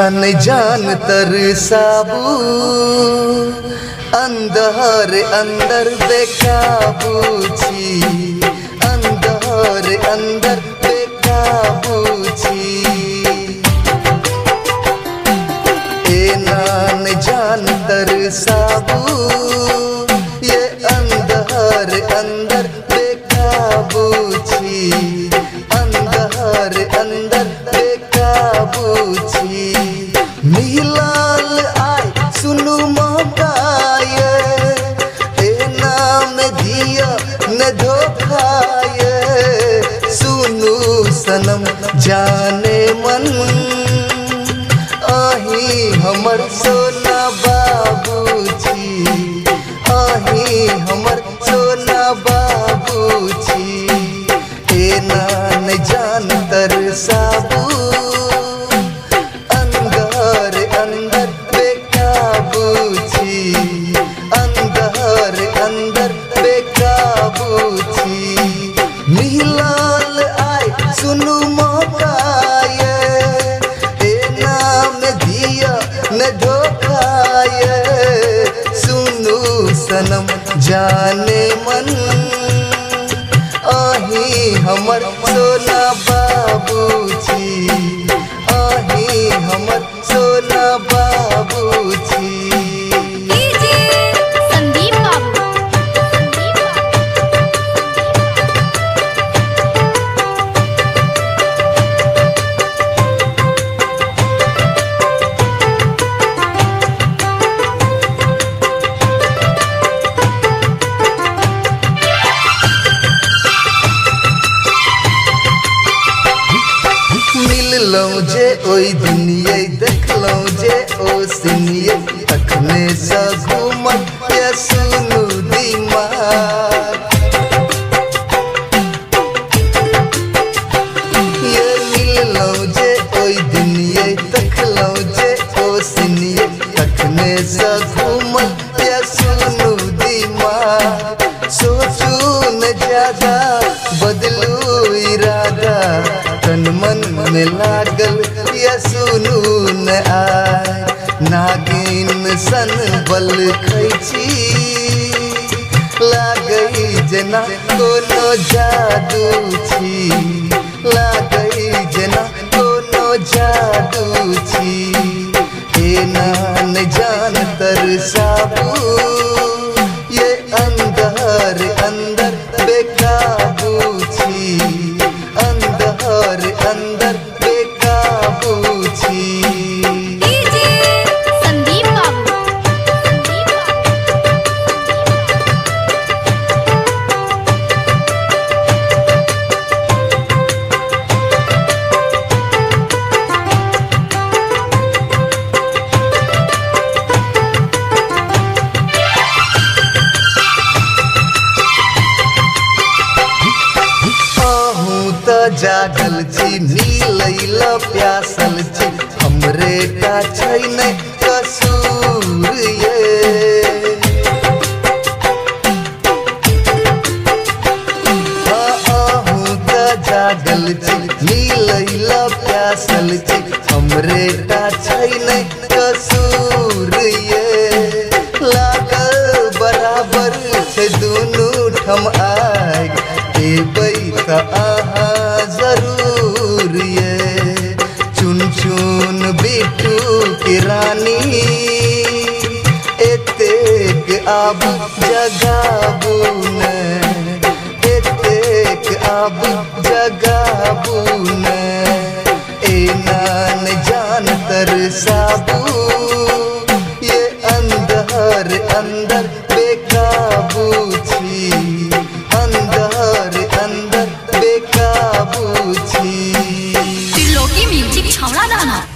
न जान तरसाबू अंदर अंदर बेकाबू छी, अंदर अंदर बेकाबू छी। न जान तरसाबू ये अंदर अंदर बेकाबू छी, अंदर अंदर बेकाबू छी। मिलाल आय सुनु मौकाए ए नाम दिया न धोखाए, सुनु सनम जाने मन आही हमर सोना बाबू छी, आही हमर सोना बाबू छी। ए न जान तरसाबू अंदर अंदर बेकाबू छी, अंदर अंदर बेकाबू छी। मिलाल आय सुनु मौकाए ए नाम दिया न धोखाए, सुनु सनम जाने मन आही हमर सोना बाबू छी, आही हमर सोना बाबू छी। संदीप बाबू। मिललौं जे ओई दुनिया देखलौं जे ओ सिनिये, तखने सा घूमत ये सुनु दिमाग। ये मिललौं जे ओई दुनिया देखलौं जे ओ सिनिये, तखने सा घूमत ये सुनु दिमाग। सोचू न ज्यादा बदलू इरादा, तन मन में लागल या सुनू न आय। नागिन सन बल खैची लागई जना कोनो जादू छी, लागई जना कोनो जादू छी। ए न जान तरसाबू ये अंदर अंदर बेकाबू छी, अंदर अंदर बेकाबू छी। संदीप बाबू। जागल छी नीलैल प्यासल छी, हमरे का छै नै कसूर ये। आहूँ त जागल छी नीलैल प्यासल छी, हमरे का छै नै कसूर ये। लागल बराबर छै दुनू ठम आग, एबै त आहाँ जरूर ये। चुन चुन बिट्टू की रानी एतेक आब जगाबू न, एतेक आब जगाबू न। ए न जान तरसाबू ये अंदर अंदर बेकाबू छी, अंदर अंदर बेकाबू छी। त्रिलोकी म्यूजिक छौड़ा दाना।